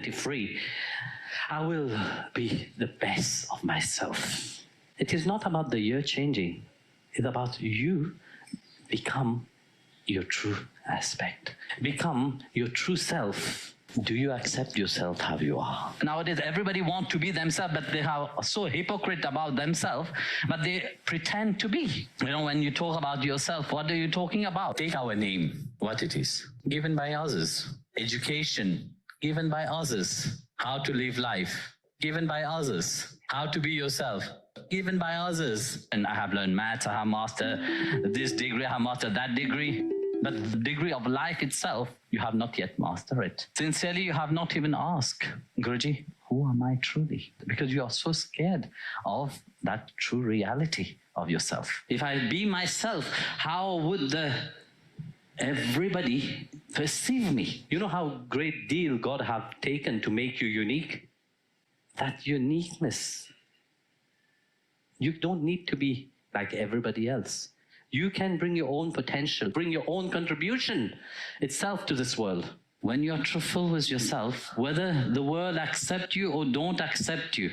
free, I will be the best of myself. It is not about the year changing. It's about you become your true aspect. Become your true self. Do you accept yourself how you are? Nowadays, everybody wants to be themselves, but they are so hypocrite about themselves, but they pretend to be. You know, when you talk about yourself, what are you talking about? Take our name, what it is. Given by others. Education, given by others. How to live life, given by others. How to be yourself, given by others. And I have learned maths, I have mastered this degree, I have mastered that degree. But the degree of life itself, you have not yet mastered it. Sincerely, you have not even asked, Guruji, who am I truly? Because you are so scared of that true reality of yourself. If I be myself, how would everybody perceive me? You know how great deal God have taken to make you unique? That uniqueness. You don't need to be like everybody else. You can bring your own potential, bring your own contribution itself to this world. When you're truthful with yourself, whether the world accept you or don't accept you,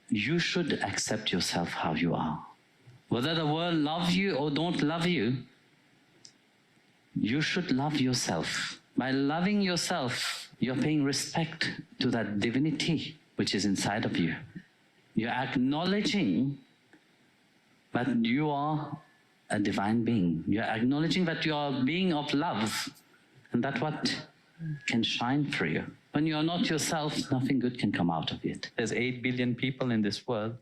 you should accept yourself how you are. Whether the world loves you or don't love you, you should love yourself. By loving yourself, you're paying respect to that divinity which is inside of you. You're acknowledging that you are a divine being. You're acknowledging that you are a being of love, and that's what can shine through you. When you are not yourself, nothing good can come out of it. There's 8 billion people in this world.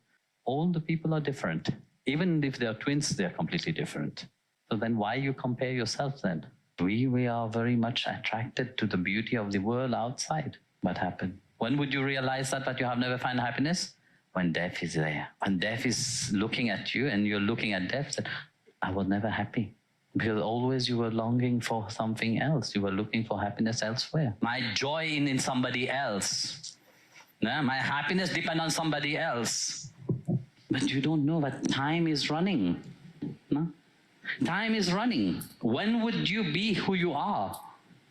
All the people are different. Even if they are twins, they are completely different. So then why you compare yourself then? We are very much attracted to the beauty of the world outside. What happened? When would you realize that you have never found happiness? When death is there. When death is looking at you and you're looking at death, that I was never happy. Because always you were longing for something else. You were looking for happiness elsewhere. My joy in somebody else. My happiness depends on somebody else. But you don't know that time is running. No? Time is running. When would you be who you are?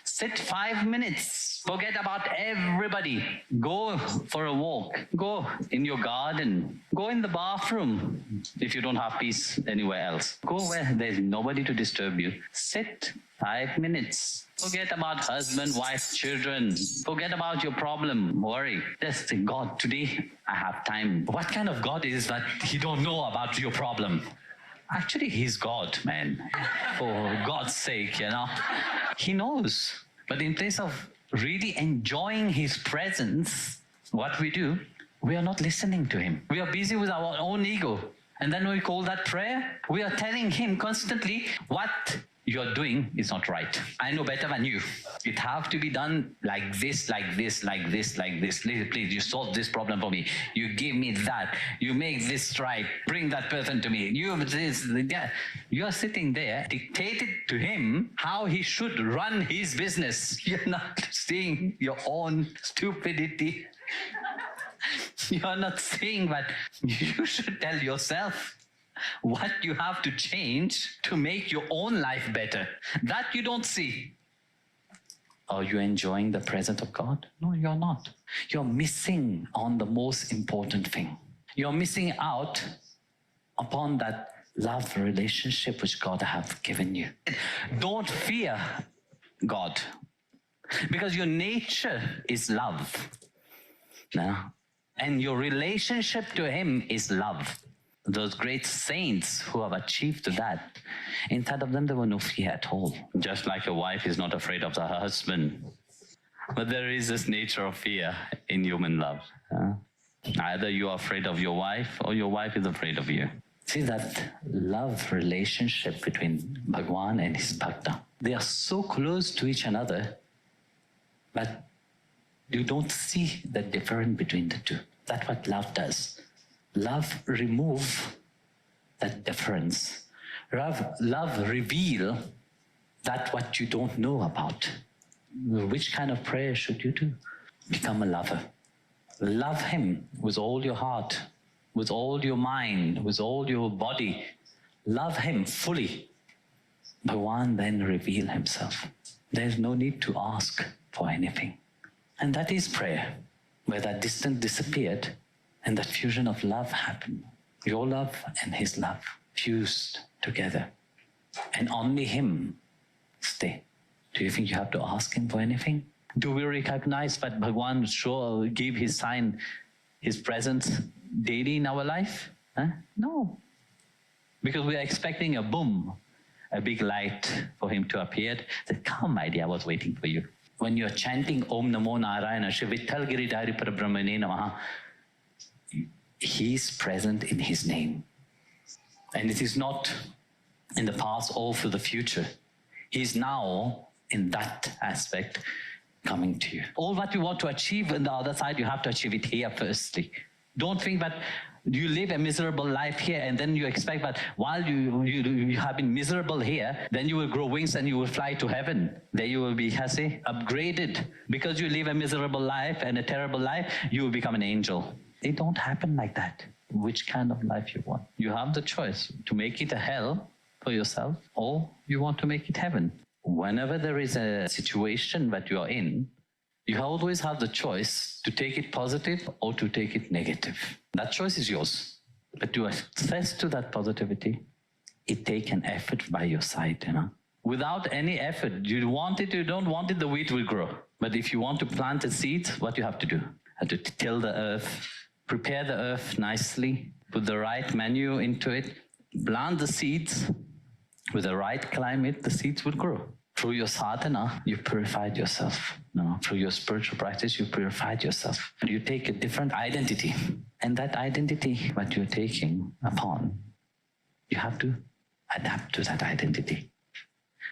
Sit 5 minutes. Forget about everybody. Go for a walk. Go in your garden. Go in the bathroom if you don't have peace anywhere else. Go where there's nobody to disturb you. Sit 5 minutes. Forget about husband, wife, children. Forget about your problem, worry. Just say, God, today I have time. What kind of God is that he don't know about your problem? Actually, he's God, man. For God's sake, you know. He knows. But in place of really enjoying his presence, what we do, we are not listening to him. We are busy with our own ego. And then we call that prayer. We are telling him constantly what you're doing is not right. I know better than you. It have to be done like this, like this, like this, like this. Please, you solve this problem for me. You give me that. You make this right. Bring that person to me. You this. Yeah. You are sitting there, dictated to him how he should run his business. You're not seeing your own stupidity. You're not seeing that you should tell yourself what you have to change to make your own life better. That you don't see. Are you enjoying the presence of God? No, you're not. You're missing on the most important thing. You're missing out upon that love relationship which God has given you. Don't fear God, because your nature is love. Now, and your relationship to him is love. Those great saints who have achieved that, inside of them there was no fear at all. Just like a wife is not afraid of her husband. But there is this nature of fear in human love. Either you are afraid of your wife or your wife is afraid of you. See that love relationship between Bhagwan and his Bhakta. They are so close to each another, but you don't see the difference between the two. That's what love does. Love remove that difference. Love reveal that what you don't know about. Which kind of prayer should you do? Become a lover. Love him with all your heart, with all your mind, with all your body. Love him fully. Bhagwan then reveal himself. There's no need to ask for anything. And that is prayer, where that distance disappeared and that fusion of love happened. Your love and his love fused together. And only him stay. Do you think you have to ask him for anything? Do we recognize that Bhagwan give his sign, his presence daily in our life? Huh? No. Because we are expecting a boom, a big light for him to appear. Say, come, my dear, I was waiting for you. When you're chanting Om Namo Narayana, Shri Vitthal Giridhari Parabrahmane Namaha, he's present in his name. And it is not in the past or for the future. He's now in that aspect coming to you. All what you want to achieve on the other side, you have to achieve it here firstly. Don't think that you live a miserable life here and then you expect that while you have been miserable here, then you will grow wings and you will fly to heaven. There you will be, upgraded. Because you live a miserable life and a terrible life, you will become an angel. It don't happen like that. Which kind of life you want? You have the choice to make it a hell for yourself or you want to make it heaven. Whenever there is a situation that you are in, you always have the choice to take it positive or to take it negative. That choice is yours. But to access to that positivity, it takes an effort by your side, Without any effort, you want it, you don't want it, the wheat will grow. But if you want to plant a seed, what you have to do? You have to till the earth, prepare the earth nicely, put the right manure into it, plant the seeds. With the right climate, the seeds will grow. Through your sadhana, you purified yourself. Through your spiritual practice, you purified yourself. You take a different identity. And that identity that you're taking upon, you have to adapt to that identity.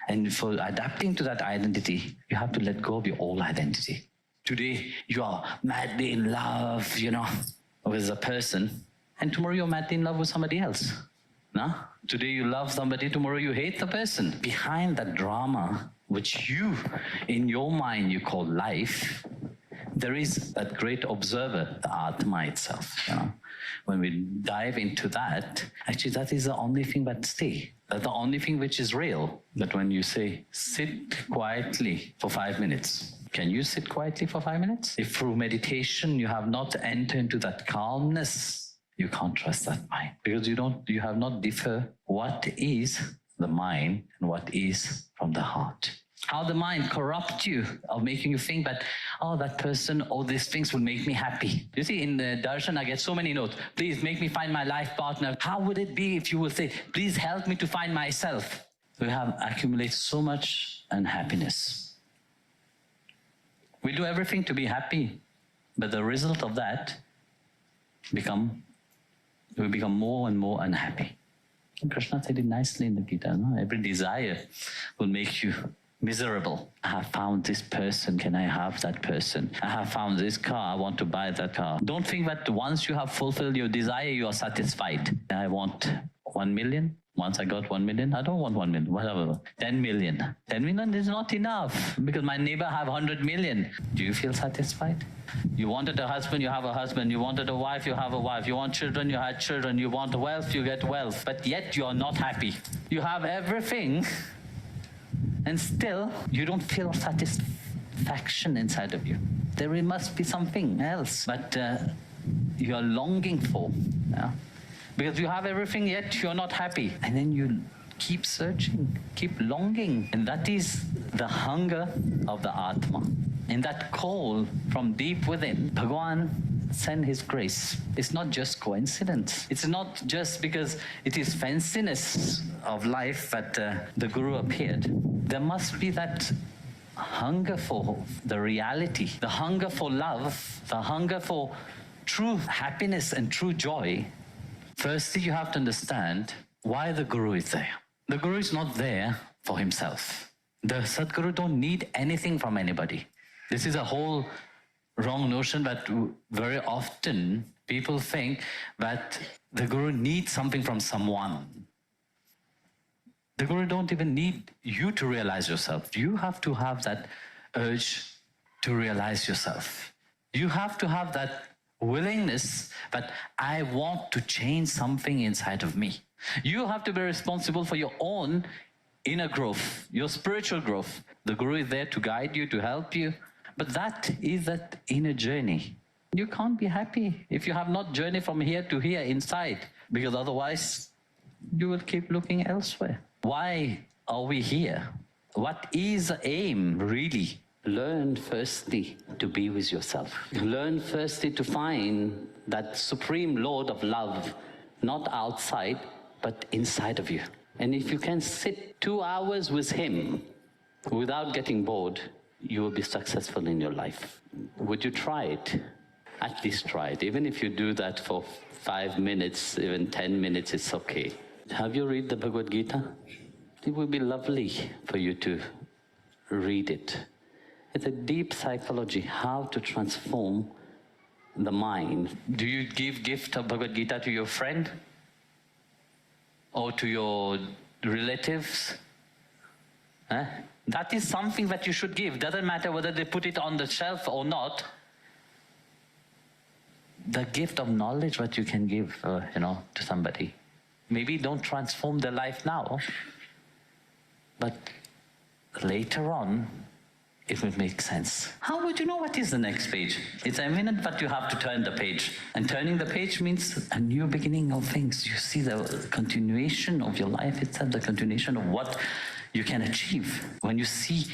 And for adapting to that identity, you have to let go of your old identity. Today, you are madly in love, with a person. And tomorrow you're madly in love with somebody else. Today you love somebody, tomorrow you hate the person. Behind that drama, which you, in your mind, you call life, there is that great observer, the Atma itself. When we dive into that, actually that is the only thing that stays. That's the only thing which is real. That when you say, sit quietly for 5 minutes, can you sit quietly for 5 minutes? If through meditation you have not entered into that calmness, you can't trust that mind because you have not differ what is the mind and what is from the heart. How the mind corrupt you of making you think that, that person, these things will make me happy. You see, in the darshan, I get so many notes. Please make me find my life partner. How would it be if you will say, please help me to find myself? We have accumulated so much unhappiness. We do everything to be happy, but the result of that we become more and more unhappy. And Krishna said it nicely in the Gita, Every desire will make you miserable. I have found this person, can I have that person? I have found this car, I want to buy that car. Don't think that once you have fulfilled your desire, you are satisfied. I want 1 million. Once I got 1 million, I don't want 1 million, whatever. 10 million. 10 million is not enough because my neighbor have 100 million. Do you feel satisfied? You wanted a husband, you have a husband. You wanted a wife, you have a wife. You want children, you had children. You want wealth, you get wealth. But yet you are not happy. You have everything and still you don't feel satisfaction inside of you. There must be something else that you are longing for. Because you have everything, yet you're not happy. And then you keep searching, keep longing. And that is the hunger of the Atma. In that call from deep within, Bhagwan sent his grace. It's not just coincidence. It's not just because it is fanciness of life that the Guru appeared. There must be that hunger for the reality, the hunger for love, the hunger for true happiness and true joy. Firstly, you have to understand why the Guru is there. The Guru is not there for himself. The Sadguru don't need anything from anybody. This is a whole wrong notion that very often people think that the Guru needs something from someone. The Guru don't even need you to realize yourself. You have to have that urge to realize yourself. You have to have that willingness that I want to change something inside of me. You have to be responsible for your own inner growth, your spiritual growth. The Guru is there to guide you, to help you, But that is that inner journey. You can't be happy if you have not journeyed from here to here inside, because otherwise you will keep looking elsewhere. Why are we here? What is the aim, really? Learn firstly to be with yourself. Learn firstly to find that supreme Lord of love, not outside, but inside of you. And if you can sit 2 hours with Him without getting bored, you will be successful in your life. Would you try it? At least try it. Even if you do that for 5 minutes, even 10 minutes, it's okay. Have you read the Bhagavad Gita? It would be lovely for you to read it. It's a deep psychology, how to transform the mind. Do you give gift of Bhagavad Gita to your friend? Or to your relatives? That is something that you should give. Doesn't matter whether they put it on the shelf or not. The gift of knowledge that you can give, to somebody. Maybe don't transform their life now, but later on, it will make sense. How would you know what is the next page? It's imminent, but you have to turn the page. And turning the page means a new beginning of things. You see the continuation of your life itself, the continuation of what you can achieve. When you see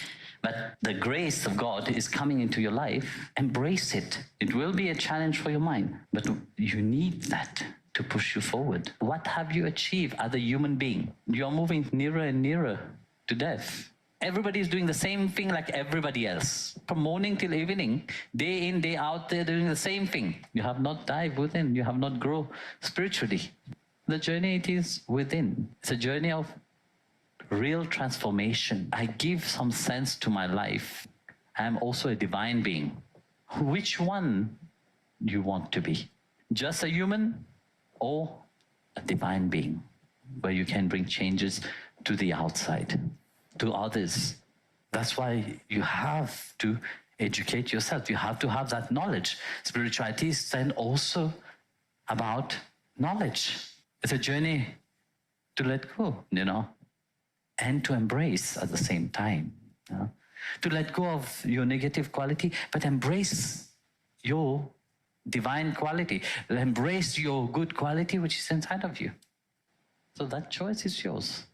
that the grace of God is coming into your life, embrace it. It will be a challenge for your mind, but you need that to push you forward. What have you achieved as a human being? You're moving nearer and nearer to death. Everybody is doing the same thing like everybody else. From morning till evening, day in, day out, they're doing the same thing. You have not dived within, you have not grown spiritually. The journey, it is within. It's a journey of real transformation. I give some sense to my life. I am also a divine being. Which one you want to be? Just a human or a divine being, where you can bring changes to the outside, to others. That's why you have to educate yourself. You have to have that knowledge. Spirituality is then also about knowledge. It's a journey to let go, and to embrace at the same time. To let go of your negative quality, but embrace your divine quality. Embrace your good quality which is inside of you. So that choice is yours.